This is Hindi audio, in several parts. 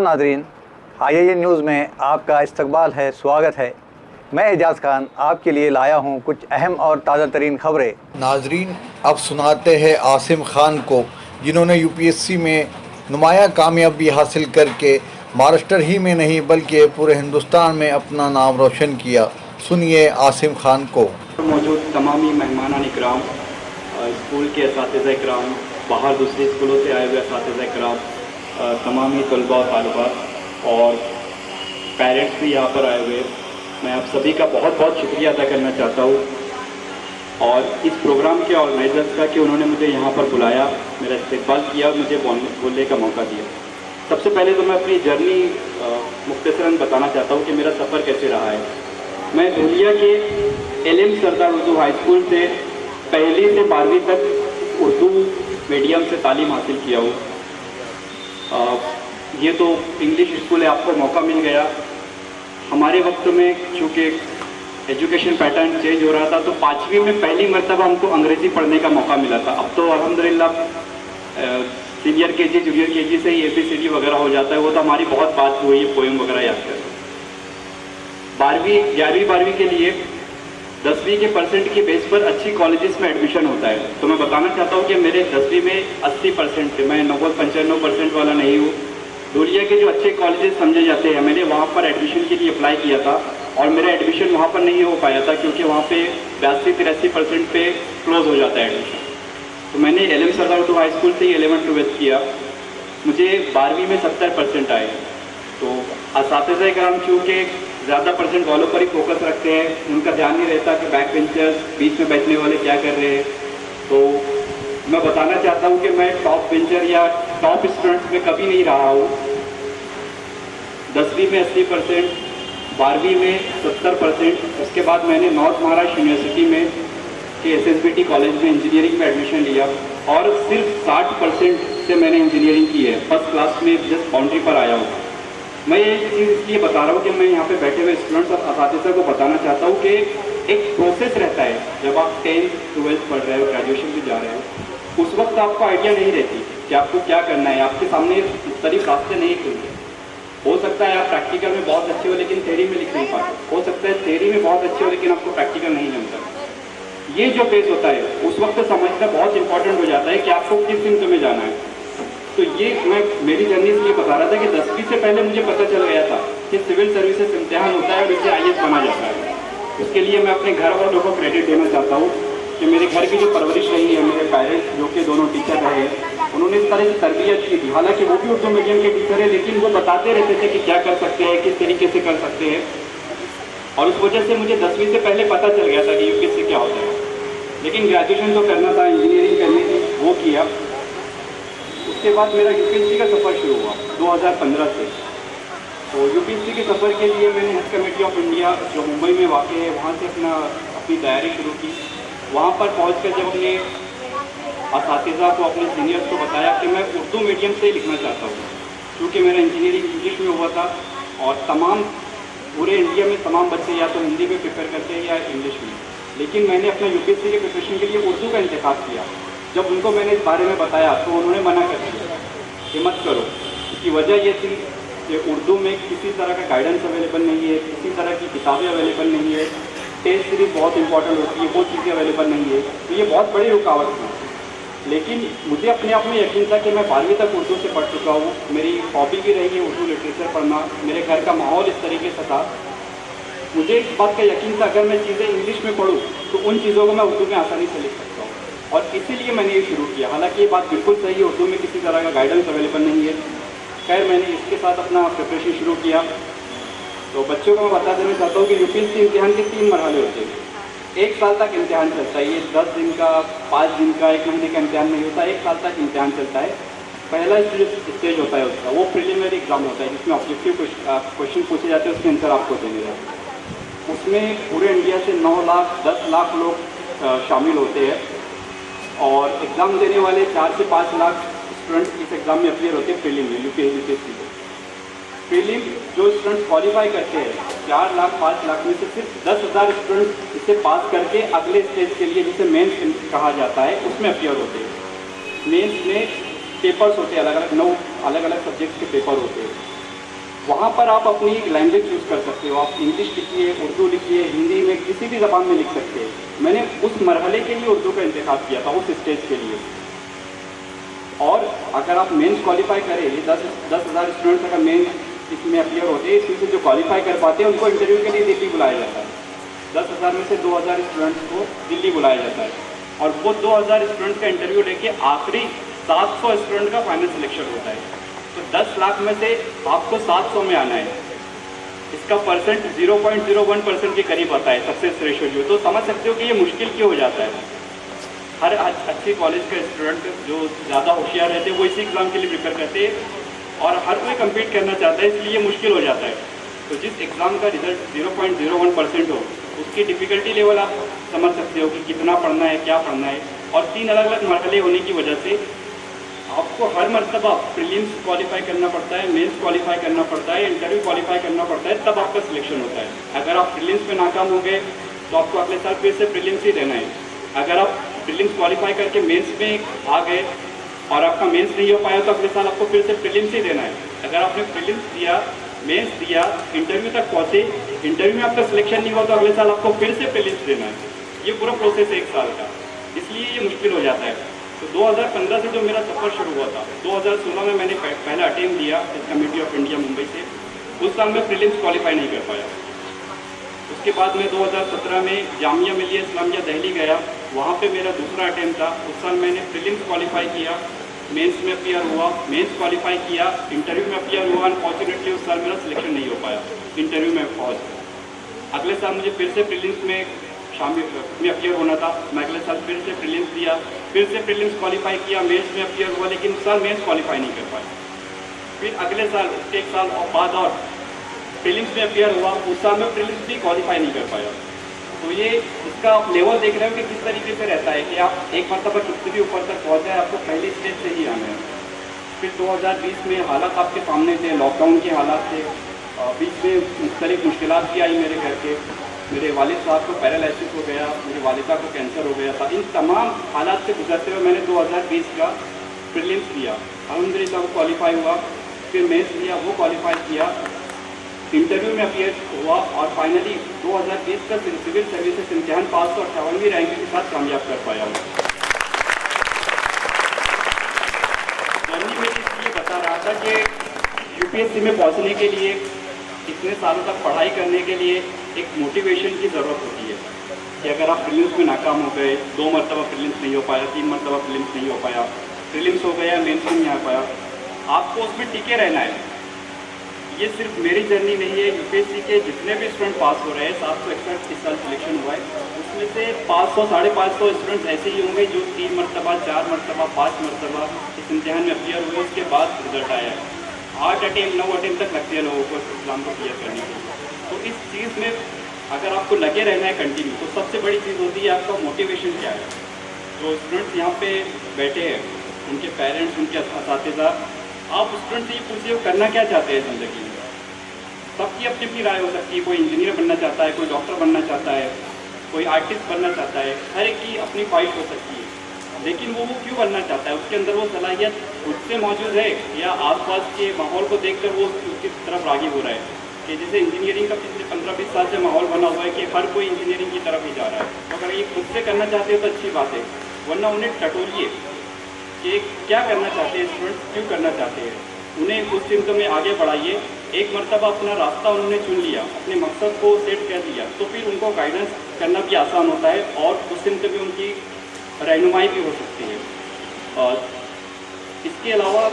आदाब नाजरीन, IIN न्यूज़ में आपका इस्तकबाल है, स्वागत है। मैं एजाज़ खान आपके लिए लाया हूँ कुछ अहम और ताज़ा तरीन खबरें। नाजरीन, अब सुनाते हैं आसिम खान को, जिन्होंने UPSC में नुमाया कामयाबी हासिल करके महाराष्ट्र ही में नहीं बल्कि पूरे हिंदुस्तान में अपना नाम रोशन किया। सुनिए आसिम खान को। मौजूद तमामी मेहमान इकराम, स्कूल के असातिज़ा इकराम, बाहर दूसरे स्कूलों से आए हुए असातिज़ा इकराम, तमामी तलबा और तालिबात और पेरेंट्स भी यहाँ पर आए हुए, मैं आप सभी का बहुत बहुत शुक्रिया अदा करना चाहता हूँ और इस प्रोग्राम के ऑर्गेनाइजर्स का कि उन्होंने मुझे यहाँ पर बुलाया, मेरा इस्तकबाल किया, मुझे बोलने का मौका दिया। सबसे पहले तो मैं अपनी जर्नी मुख्तसरन बताना चाहता हूँ कि मेरा सफ़र कैसे रहा है। मैं धुलिया के LM सरदार उर्दू हाई स्कूल से पहली से 12वीं तक उर्दू मीडियम से तालीम हासिल किया हूँ। ये तो इंग्लिश स्कूल है, आपको मौका मिल गया। हमारे वक्त में चूँकि एजुकेशन पैटर्न चेंज हो रहा था तो 5वीं में पहली मरतबा हमको अंग्रेज़ी पढ़ने का मौका मिला था। अब तो अल्हम्दुलिल्लाह सीनियर KG जूनियर KG से ही ABCD वगैरह हो जाता है। वो तो हमारी बहुत बात हुई है पोएम वगैरह याद कर। 11वीं 12वीं के लिए 10वीं के परसेंट की बेस पर अच्छी कॉलेजेस में एडमिशन होता है। तो मैं बताना चाहता हूँ कि मेरे 10वीं में 80% थे, मैं 90-95% वाला नहीं हूँ। धुलिया के जो अच्छे कॉलेजेस समझे जाते हैं, मैंने वहाँ पर एडमिशन के लिए अप्लाई किया था और मेरा एडमिशन वहाँ पर नहीं हो पाया था क्योंकि वहाँ पे 82-83% पे क्लोज हो जाता है एडमिशन। तो मैंने LM सरदार उर्दू हाई स्कूल से ही 11th-12th किया। मुझे 12वीं में 70% आए। तो असातिज़ा इकराम चूँकि ज़्यादा परसेंट वालों पर ही फोकस रखते हैं, उनका ध्यान नहीं रहता कि बैक बेंचर्स बीच में बैठने वाले क्या कर रहे हैं। तो मैं बताना चाहता हूँ कि मैं टॉप बेंचर या टॉप स्टूडेंट्स में कभी नहीं रहा हूँ। 10वीं में 80%, 12वीं में 70%। उसके बाद मैंने नॉर्थ महाराष्ट्र यूनिवर्सिटी में के SSBT कॉलेज में इंजीनियरिंग में एडमिशन लिया और सिर्फ 60% से मैंने इंजीनियरिंग की है। फर्स्ट क्लास में जस्ट बाउंड्री पर आया हूँ। मैं ये चीज़ इसलिए बता रहा हूँ कि मैं यहाँ पे बैठे हुए स्टूडेंट्स और असातिज़ा को बताना चाहता हूँ कि एक प्रोसेस रहता है। जब आप 10th 12th पढ़ रहे हो, ग्रेजुएशन भी जा रहे हो, उस वक्त आपको आइडिया नहीं रहती कि आपको क्या करना है। आपके सामने मुख्तलिफ रास्ते नहीं खुलते। हो सकता है आप प्रैक्टिकल में बहुत अच्छे हो लेकिन थ्योरी में लिख नहीं पाते। हो सकता है थ्योरी में बहुत अच्छे हो लेकिन आपको प्रैक्टिकल नहीं जमता। ये जो फेज होता है उस वक्त समझना बहुत इंपॉर्टेंट हो जाता है कि आपको किस सिमत में जाना है। तो ये मैं मेरी जर्नी इसलिए बता रहा था कि 10वीं से पहले मुझे पता चल गया था कि सिविल सर्विसेज इम्तिहान होता है और इससे IAS बना जाता है। उसके लिए मैं अपने घर वालों को क्रेडिट देना चाहता हूँ कि मेरे घर की जो परवरिश रही है, मेरे पेरेंट्स जो कि दोनों टीचर रहे, उन्होंने इस तरह की तरबियत की थी। हालांकि वो भी उर्दू मीडियम के टीचर है लेकिन वो बताते रहते थे कि क्या कर सकते हैं, किस तरीके से कर सकते हैं। और उस वजह से मुझे 10वीं से पहले पता चल गया था कि UPSC क्या होता है। लेकिन ग्रेजुएशन तो करना था, इंजीनियरिंग करनी थी, वो किया। उसके बाद मेरा UPSC का सफ़र शुरू हुआ 2015 से। तो UPSC के सफ़र के लिए मैंने हज कमेटी ऑफ इंडिया जो मुंबई में वाक़ है वहाँ से अपनी तैयारी शुरू की। वहाँ पर पहुँच कर जब अपने असातिज़ा को, अपने सीनियर्स को बताया कि मैं उर्दू मीडियम से ही लिखना चाहता हूँ, क्योंकि मेरा इंजीनियरिंग इंग्लिश में हुआ था और पूरे इंडिया में तमाम बच्चे या तो हिंदी में प्रिपेयर करते हैं या इंग्लिश में। लेकिन मैंने अपने UPSC के प्रिपरेशन के लिए उर्दू का इंतखाब किया। जब उनको मैंने इस बारे में बताया तो उन्होंने मना कर दिया कि मत करो। इसकी वजह ये थी कि उर्दू में किसी तरह का गाइडेंस अवेलेबल नहीं है, किसी तरह की किताबें अवेलेबल नहीं है, टेस्ट सीरीज बहुत इंपॉर्टेंट होती है, वो चीज़ें अवेलेबल नहीं है। तो ये बहुत बड़ी रुकावट थी। लेकिन मुझे अपने आप में यकीन था कि मैं 12वीं तक उर्दू से पढ़ चुका हूँ, मेरी हॉबी भी रही है उर्दू लिटरेचर पढ़ना, मेरे घर का माहौल इस तरीके से था। मुझे इस बात का यकीन था अगर मैं चीज़ें इंग्लिश में पढ़ूँ तो उन चीज़ों को मैं उर्दू में आसानी से लिख सकता हूँ, और इसीलिए मैंने ये शुरू किया। हालांकि ये बात बिल्कुल सही है, उर्दू में किसी तरह का गाइडेंस अवेलेबल नहीं है। खैर, मैंने इसके साथ अपना प्रिपरेशन शुरू किया। तो बच्चों को मैं बता देना चाहता हूँ कि UPSC इम्तिहान के 3 मरहले होते हैं। 1 साल तक इम्तिहान चलता है। ये 10 दिन का, 5 दिन का, 1 महीने का इम्तिहान नहीं होता, 1 साल तक इम्तिहान चलता है। पहला स्टेज होता है उसका, वो प्रिलिमिनरी एग्जाम होता है जिसमें ऑब्जेक्टिव क्वेश्चन पूछे जाते हैं, उसके आंसर आपको देने रहते हैं। उसमें पूरे इंडिया से 9 लाख 10 लाख लोग शामिल होते हैं और एग्ज़ाम देने वाले 4 से 5 लाख स्टूडेंट इस एग्ज़ाम में अपीयर होते हैं प्रीलिम में, UPSC में। प्रीलिम जो स्टूडेंट्स क्वालिफाई करते हैं 4 लाख 5 लाख में से सिर्फ 10,000 स्टूडेंट्स इसे पास करके अगले स्टेज के लिए जिसे मेंस कहा जाता है उसमें अपीयर होते हैं। मेंस में पेपर्स होते हैं, अलग अलग 9 अलग अलग सब्जेक्ट्स के पेपर होते हैं। वहाँ पर आप अपनी लैंग्वेज चूज़ कर सकते हो। आप इंग्लिश लिखिए, उर्दू लिखिए, हिंदी में किसी भी ज़बान में लिख सकते हैं। मैंने उस मरहले के लिए उर्दू का इंतखाब किया था, उस स्टेज के लिए। और अगर आप मेंस क्वालिफाई करें, 10,000 स्टूडेंट्स अगर मेंस इसमें अपीयर होते हैं, इसमें से जो क्वालिफाई कर पाते हैं उनको इंटरव्यू के लिए दिल्ली बुलाया जाता है। 10,000 में से 2,000 स्टूडेंट्स को दिल्ली बुलाया जाता है और वो 2,000 स्टूडेंट्स का इंटरव्यू लेके आखिरी 700 स्टूडेंट का फाइनल सिलेक्शन होता है। तो 10 लाख में से आपको 700 में आना है। इसका परसेंट 0.01% के करीब आता है सक्सेस रेशियो जो। तो समझ सकते हो कि ये मुश्किल क्यों हो जाता है। हर अच्छे कॉलेज का स्टूडेंट जो ज़्यादा होशियार रहते हैं वो इसी एग्ज़ाम के लिए प्रिपेयर करते हैं और हर कोई कम्पीट करना चाहता है, इसलिए मुश्किल हो जाता है। तो जिस एग्ज़ाम का रिजल्ट 0.01% हो उसकी डिफ़िकल्टी लेवल आप समझ सकते हो कि कितना पढ़ना है, क्या पढ़ना है। और 3 अलग अलग मरहले होने की वजह से आपको हर मरतबा प्रीलिम्स क्वालिफाई करना पड़ता है, मेंस क्वालिफाई करना पड़ता है, इंटरव्यू क्वालिफाई करना पड़ता है, तब आपका सिलेक्शन होता है। अगर आप प्रीलिम्स में नाकाम हो गए तो आपको अगले साल फिर से प्रीलिम्स ही देना है। अगर आप प्रीलिम्स क्वालिफाई करके मेंस में आ गए और आपका मेंस नहीं हो पाया तो अगले साल आपको फिर से प्रीलिम्स ही देना है। अगर आपने प्रीलिम्स दिया, मेंस दिया, इंटरव्यू तक पहुँचे, इंटरव्यू में आपका सिलेक्शन नहीं हुआ तो अगले साल आपको फिर से प्रीलिम्स देना है। ये पूरा प्रोसेस है 1 साल का, इसलिए ये मुश्किल हो जाता है। तो 2015 से जो मेरा सफ़र शुरू हुआ था, 2016 में मैंने पहला अटेम्प्ट दिया कमेटी ऑफ इंडिया मुंबई से। उस साल मैं प्रीलिम्स क्वालिफाई नहीं कर पाया। उसके बाद मैं 2017 में जामिया मिलिया इस्लामिया दिल्ली गया, वहाँ पे मेरा दूसरा अटेम्प्ट था। उस साल मैंने प्रीलिम्स क्वालिफाई किया, मेंस में अपीयर हुआ, मेंस क्वालिफाई किया, इंटरव्यू में अपीयर हुआ। अनफॉर्चुनेटली उस साल मेरा सिलेक्शन नहीं हो पाया इंटरव्यू में पहुँच। अगले साल मुझे फिर से प्रीलिम्स में में अपीयर होना था। मैं अगले साल फिर से प्रीलिम्स दिया, फिर से प्रीलिम्स क्वालिफाई किया, मेंस में अपीयर हुआ, लेकिन उस साल मेंस क्वालिफाई नहीं कर पाया। फिर अगले साल उसके 1 साल और बाद और प्रीलिम्स में अपीयर हुआ, उस साल में प्रीलिम्स भी क्वालिफाई नहीं कर पाया। तो ये इसका आप लेवल देख रहे हो कि किस तरीके से रहता है कि आप एक मरतबा कितने भी ऊपर तक पहुँच जाए, आपको पहली स्टेज से ही आना है। फिर 2020 में हालात आपके सामने थे, लॉकडाउन के हालात थे, बीच में मुख्तलिफ मुश्किलात भी आई मेरे घर के। मेरे वालिद साहब को पैरालिसिस हो गया, मेरी वालिदा को कैंसर हो गया था। इन तमाम हालात से गुजरते हुए मैंने 2020 का प्रीलिम्स दिया, अल्हम्दुलिल्लाह वो क्वालिफाई हुआ। फिर मेंस दिया, वो क्वालिफाई किया, इंटरव्यू में अपीयर हुआ और फाइनली 2020 का सिविल सर्विसेज इम्तिहान 558वीं रैंक के साथ कामयाब कर पाया हूँ। जर्नी में इसलिए बता रहा था कि यूपीएससी में पहुँचने के लिए, इतने सालों तक पढ़ाई करने के लिए एक मोटिवेशन की ज़रूरत होती है कि अगर आप प्रीलिम्स में नाकाम हो गए, 2 मरतबा प्रीलिम्स नहीं हो पाया, 3 मरतबा प्रीलिम्स नहीं हो पाया, प्रीलिम्स हो गया, मेंस में नहीं आ पाया, आपको उसमें टिके रहना है। ये सिर्फ मेरी जर्नी नहीं है, यूपीएससी के जितने भी स्टूडेंट पास हो रहे हैं, 761 इस साल सिलेक्शन हुआ है, उसमें से 500 साढ़े 500 स्टूडेंट्स ऐसे ही होंगे जो 3 मरतबा, 4 मरतबा, 5 मरतबा इस इम्तिहान में अपीयर हुए, उसके बाद रिजल्ट आया है। 8 अटेम्प्ट 9 अटेम्प्ट तक लगते हैं लोगों को एग्जाम को क्लियर करने के लिए। तो इस चीज़ में अगर आपको लगे रहना है कंटिन्यू, तो सबसे बड़ी चीज़ होती है आपका मोटिवेशन क्या है। जो स्टूडेंट्स यहाँ पे बैठे हैं, उनके पेरेंट्स, उनके असातिज़ा, आप स्टूडेंट से ये पूछिए वो करना क्या चाहते हैं ज़िंदगी में। सबकी अपनी अपनी राय हो सकती है, कोई इंजीनियर बनना चाहता है, कोई डॉक्टर बनना चाहता है, कोई आर्टिस्ट बनना चाहता है, हर एक की अपनी ख्वाहिश हो सकती है। लेकिन वो क्यों बनना चाहता है, उसके अंदर वो सलाहियत उससे मौजूद है या आसपास के माहौल को देखकर वो उसकी तरफ राग़िब हो रहा है। कि जैसे इंजीनियरिंग का पिछले 15-20 साल से माहौल बना हुआ है कि हर कोई इंजीनियरिंग की तरफ ही जा रहा है। तो अगर ये खुद से करना चाहते हो तो अच्छी बात है, वरना उन्हें टटोलिए कि क्या करना चाहते हैं स्टूडेंट्स, क्यों करना चाहते हैं, उन्हें उस सिमत में आगे बढ़ाइए। एक मरतबा अपना रास्ता उन्होंने चुन लिया, अपने मकसद को सेट कर लिया, तो फिर उनको गाइडेंस करना भी आसान होता है और उस सिमत में उनकी रहनुमाई भी हो सकती है। और इसके अलावा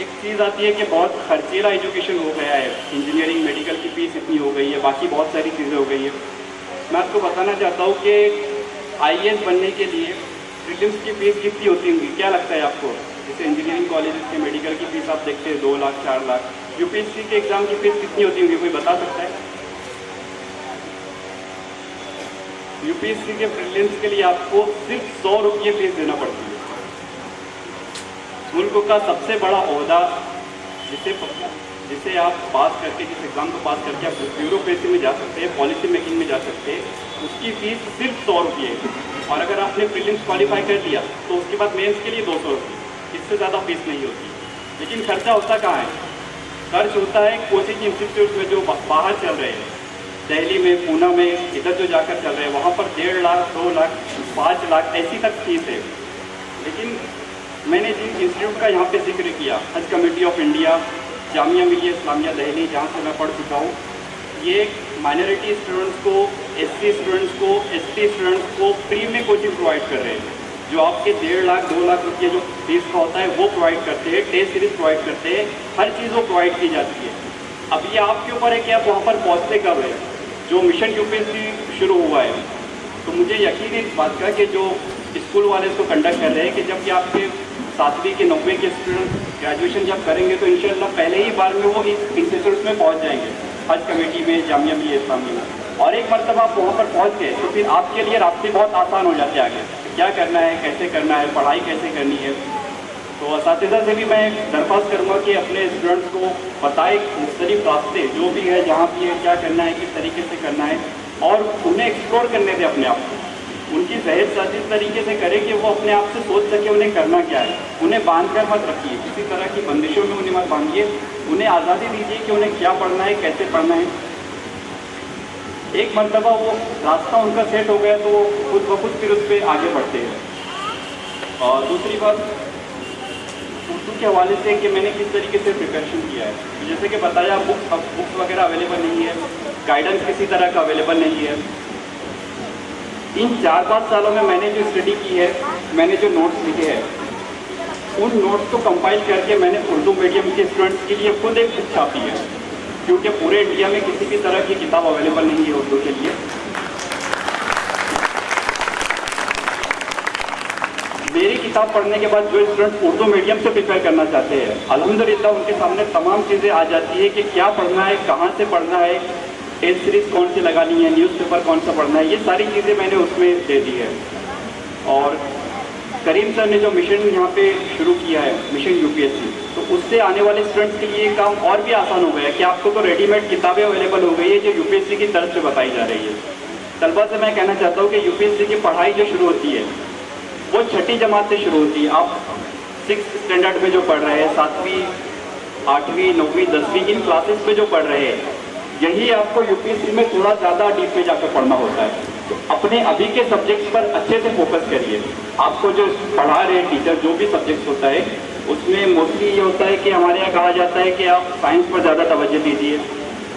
एक चीज़ आती है कि बहुत खर्चीला एजुकेशन हो गया है, इंजीनियरिंग मेडिकल की फ़ीस इतनी हो गई है, बाकी बहुत सारी चीज़ें हो गई है। मैं आपको बताना चाहता हूँ कि IAS बनने के लिए प्रीलिम्स की फ़ीस कितनी होती होगी, क्या लगता है आपको? जैसे इंजीनियरिंग कॉलेज के मेडिकल की फ़ीस आप देखते हैं 2 लाख 4 लाख, यूपीएससी के एग्ज़ाम की फ़ीस कितनी होती होगी, कोई बता सकता है? यूपीएससी के प्रीलिम्स के लिए आपको सिर्फ 100 रुपये फीस देना पड़ती है। मुल्क का सबसे बड़ा ओहदा जिसे आप पास करके, जिस एग्ज़ाम को पास करके आप ब्यूरोक्रेसी में जा सकते हैं, पॉलिसी मेकिंग में जा सकते हैं, उसकी फ़ीस सिर्फ 100 रुपये है। और अगर आपने प्रीलिम्स क्वालिफाई कर लिया तो उसके बाद मेंस के लिए 200 रुपये, इससे ज़्यादा फीस नहीं होती। लेकिन खर्चा होता कहाँ है? खर्च होता है कोचिंग इंस्टीट्यूट में जो बाहर चल रहे हैं, दिल्ली में, पूना में, इधर जो जाकर चल रहे हैं, वहाँ पर 1.5 लाख, 2 लाख, 5 लाख ऐसी तक फीस है। लेकिन मैंने जिन इंस्टीट्यूट का यहाँ पे जिक्र किया, हज committee of India, Jamia Millia Islamia Delhi, जहाँ से मैं पढ़ चुका हूँ, ये माइनॉरिटी स्टूडेंट्स को, एससी स्टूडेंट्स को, एसटी स्टूडेंट्स को फ्री में कोचिंग प्रोवाइड कर रहे हैं। जो आपके 1.5 लाख, 2 लाख रुपये जो फीस का होता है वो प्रोवाइड करते हैं, टेस्ट सीरीज प्रोवाइड करते हैं, हर चीज़ वो प्रोवाइड की जाती है। अब ये आपके ऊपर है कि आप वहाँ पर पहुँचते कब है। जो मिशन यूपीएससी शुरू हुआ है, तो मुझे यकीन है इस बात का कि जो स्कूल वाले इसको कंडक्ट कर रहे हैं कि जब कि आपके 7वीं के 9वीं के स्टूडेंट ग्रेजुएशन जब करेंगे तो इंशाल्लाह पहले ही बार में वो इस इंस्टीट्यूट में पहुँच जाएंगे, हज कमेटी में, जामिया मिलिया इस्लामिया में। और एक मरतबा आप वहाँ पर पहुँच गए तो फिर आपके लिए रास्ते बहुत आसान हो जाते हैं आगे, क्या करना है, कैसे करना है, पढ़ाई कैसे करनी है। तो असातिज़ा से भी मैं दरख्वास्त करूँगा कि अपने स्टूडेंट्स को बताएं मुख्तलिफ रास्ते जो भी है, जहाँ भी है, क्या करना है, किस तरीके से करना है, और उन्हें एक्सप्लोर करने दें अपने आप को। उनकी जहद साथ इस तरीके से करें कि वो अपने आप से सोच सके उन्हें करना क्या है। उन्हें बांध कर मत रखिए, किसी तरह की बंदिशों में उन्हें मत बांधिए, उन्हें आज़ादी दीजिए कि उन्हें क्या पढ़ना है, कैसे पढ़ना है। एक मरतबा वो रास्ता उनका सेट हो गया तो वो खुद ब खुद फिर उस पर आगे बढ़ते हैं। और दूसरी बात उर्दू के हवाले से कि मैंने किस तरीके से प्रिपरेशन किया है, तो जैसे कि बताया बुक्स वगैरह अवेलेबल नहीं है, गाइडेंस किसी तरह का अवेलेबल नहीं है। इन 4-5 सालों में मैंने जो स्टडी की है, मैंने जो नोट्स लिखे हैं, उन नोट्स को कंपाइल करके मैंने उर्दू मीडियम के स्टूडेंट्स के लिए खुद एक बुक छापी है, क्योंकि पूरे इंडिया में किसी भी तरह की किताब अवेलेबल नहीं है उर्दू के लिए। मेरी किताब पढ़ने के बाद जो स्टूडेंट उर्दू मीडियम से प्रिपेयर करना चाहते हैं, अल्हम्दुलिल्लाह उनके सामने तमाम चीज़ें आ जाती है कि क्या पढ़ना है, कहाँ से पढ़ना है, टेस्ट सीरीज कौन सी लगानी है, न्यूज़पेपर कौन सा पढ़ना है, ये सारी चीज़ें मैंने उसमें दे दी है। और करीम सर ने जो मिशन यहाँ पे शुरू किया है, मिशन यूपीएससी, तो उससे आने वाले स्टूडेंट्स के लिए काम और भी आसान हो गया है कि आपको तो रेडीमेड किताबें अवेलेबल हो गई है जो यूपीएससी की तरफ से बताई जा रही है। तलबा से मैं कहना चाहता हूँ कि यूपीएससी की पढ़ाई जो शुरू होती है वो 6ठी जमात से शुरू होती है। आप 6th स्टैंडर्ड में जो पढ़ रहे हैं, 7वीं, 8वीं, 9वीं, 10वीं इन क्लासेस में जो पढ़ रहे हैं, यही आपको यूपीएससी में थोड़ा ज़्यादा डीप में जाकर पढ़ना होता है। तो अपने अभी के सब्जेक्ट्स पर अच्छे से फोकस करिए। आपको जो पढ़ा रहे टीचर, जो भी सब्जेक्ट्स होता है, उसमें मोस्टली ये होता है कि हमारे यहाँ कहा जाता है कि आप साइंस पर ज़्यादा तवज्जो दीजिए,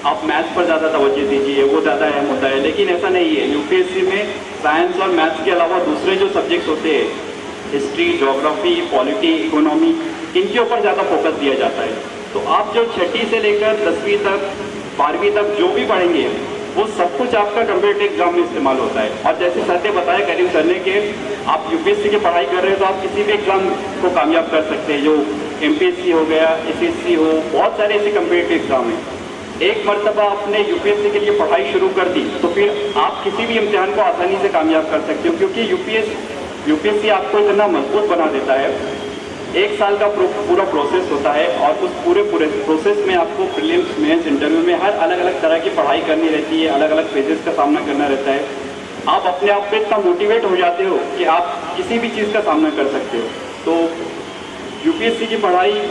आप मैथ्स पर ज़्यादा तवज्जो दीजिए, वो ज़्यादा अहम होता है। लेकिन ऐसा नहीं है, यूपीएससी में साइंस और मैथ्स के अलावा दूसरे जो सब्जेक्ट्स होते हैं, हिस्ट्री, ज्योग्राफी, पॉलिटी, इकोनॉमी, इनके ऊपर ज़्यादा फोकस दिया जाता है। तो आप जो 6ठी से लेकर 10वीं तक, 12वीं तक जो भी पढ़ेंगे, वो सब कुछ आपका कम्पिटिटिव एग्जाम में इस्तेमाल होता है। और जैसे सर ने बताया, करीम सर ने, कि आप यूपीएससी की पढ़ाई कर रहे हो तो आप किसी भी एग्जाम को कामयाब कर सकते हैं, जो एमपीएससी हो गया, एसएससी हो, बहुत सारे ऐसे कम्पिटिटिव एग्जाम हैं। एक मरतबा आपने यूपीएससी के लिए पढ़ाई शुरू कर दी तो फिर आप किसी भी इम्तिहान को आसानी से कामयाब कर सकते हो, क्योंकि यूपीएससी आपको इतना मजबूत बना देता है। 1 साल का पूरा प्रोसेस होता है और उस पूरे प्रोसेस में आपको प्रीलिम्स, मेंस, इंटरव्यू में हर अलग अलग तरह की पढ़ाई करनी रहती है, अलग अलग फेजेस का सामना करना रहता है। आप अपने आप पे इतना मोटिवेट हो जाते हो कि आप किसी भी चीज़ का सामना कर सकते हो। तो यूपीएससी की पढ़ाई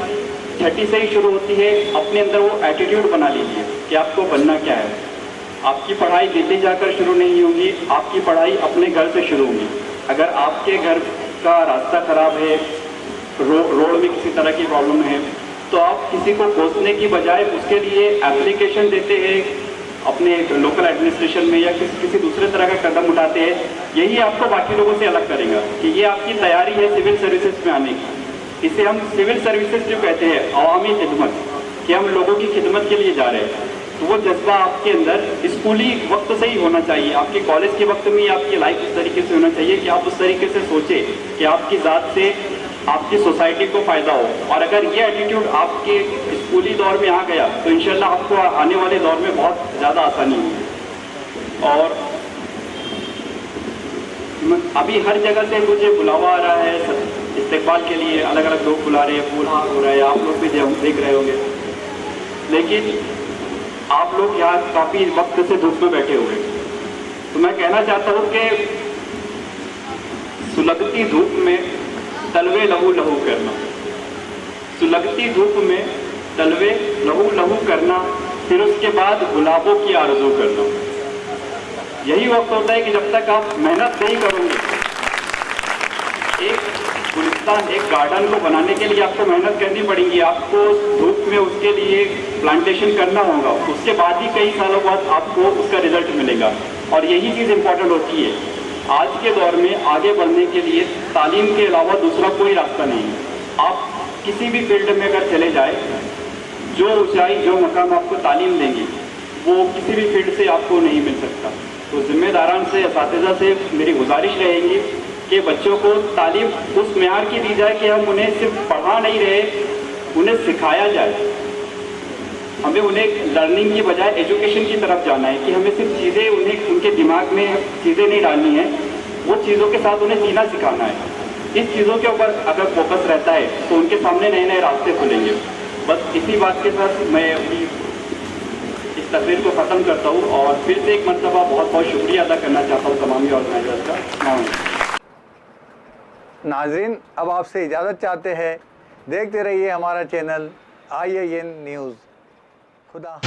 6ठी से ही शुरू होती है। अपने अंदर वो एटीट्यूड बना लीजिए कि आपको बनना क्या है। आपकी पढ़ाई दिल्ली जाकर शुरू नहीं होगी, आपकी पढ़ाई अपने घर से शुरू होगी। अगर आपके घर का रास्ता ख़राब है, रोड में किसी तरह की प्रॉब्लम है, तो आप किसी को कोसने की बजाय उसके लिए एप्लीकेशन देते हैं अपने लोकल एडमिनिस्ट्रेशन में, या किसी दूसरे तरह का कदम उठाते हैं। यही आपको बाकी लोगों से अलग करेगा कि ये आपकी तैयारी है सिविल सर्विसेज में आने की। इसे हम सिविल सर्विसेज जो कहते हैं, अवामी खिदमत, कि हम लोगों की खिदमत के लिए जा रहे हैं। तो वो जज्बा आपके अंदर स्कूली वक्त से ही होना चाहिए। आपके कॉलेज के वक्त में आपकी लाइफ इस तरीके से होना चाहिए कि आप उस तरीके से सोचें कि आपकी ज़ात से आपकी सोसाइटी को फ़ायदा हो। और अगर ये एटीट्यूड आपके स्कूली दौर में आ गया तो इंशाल्लाह आपको आने वाले दौर में बहुत ज़्यादा आसानी होगी। और अभी हर जगह से मुझे बुलावा आ रहा है इस्तेकबाल के लिए, अलग अलग लोग बुला रहे हैं, फूल हार हो रहा है, आप लोग भी देख रहे होंगे। लेकिन आप लोग यहाँ काफ़ी वक्त से धूप में बैठे हुए, तो मैं कहना चाहता हूँ कि सुलगती धूप में तलवे लहू लहू करना, सुलगती धूप में तलवे लहू लहू करना, फिर उसके बाद गुलाबों की आरज़ू करना। यही वक्त होता है कि जब तक आप मेहनत नहीं करोगे, एक गुलिस्तान, एक गार्डन को बनाने के लिए आपको मेहनत करनी पड़ेगी, आपको धूप में उसके लिए प्लांटेशन करना होगा, उसके बाद ही कई सालों बाद आपको उसका रिजल्ट मिलेगा। और यही चीज़ इम्पोर्टेंट होती है। आज के दौर में आगे बढ़ने के लिए तालीम के अलावा दूसरा कोई रास्ता नहीं है। आप किसी भी फील्ड में अगर चले जाए, जो ऊंचाई, जो मकाम आपको तालीम देंगे, वो किसी भी फील्ड से आपको नहीं मिल सकता। तो जिम्मेदारान से, असातिज़ा से मेरी गुजारिश रहेगी कि बच्चों को तालीम उस मेयार की दी जाए कि हम उन्हें सिर्फ पढ़ा नहीं रहे, उन्हें सिखाया जाए। हमें उन्हें लर्निंग की बजाय एजुकेशन की तरफ जाना है कि हमें सिर्फ चीज़ें उन्हें उनके दिमाग में चीज़ें नहीं डालनी है, वो चीज़ों के साथ उन्हें जीना सिखाना है। इस चीज़ों के ऊपर अगर फोकस रहता है तो उनके सामने नए नए रास्ते खुलेंगे। बस इसी बात के साथ मैं अपनी इस तकरीर को ख़त्म करता हूँ और फिर से एक मरतबा बहुत बहुत शुक्रिया अदा करना चाहता हूँ तमामी ऑर्गेनाइजर्स का। नाज़रीन, अब आपसे इजाज़त चाहते हैं। देखते रहिए हमारा चैनल IAN न्यूज़। खुदा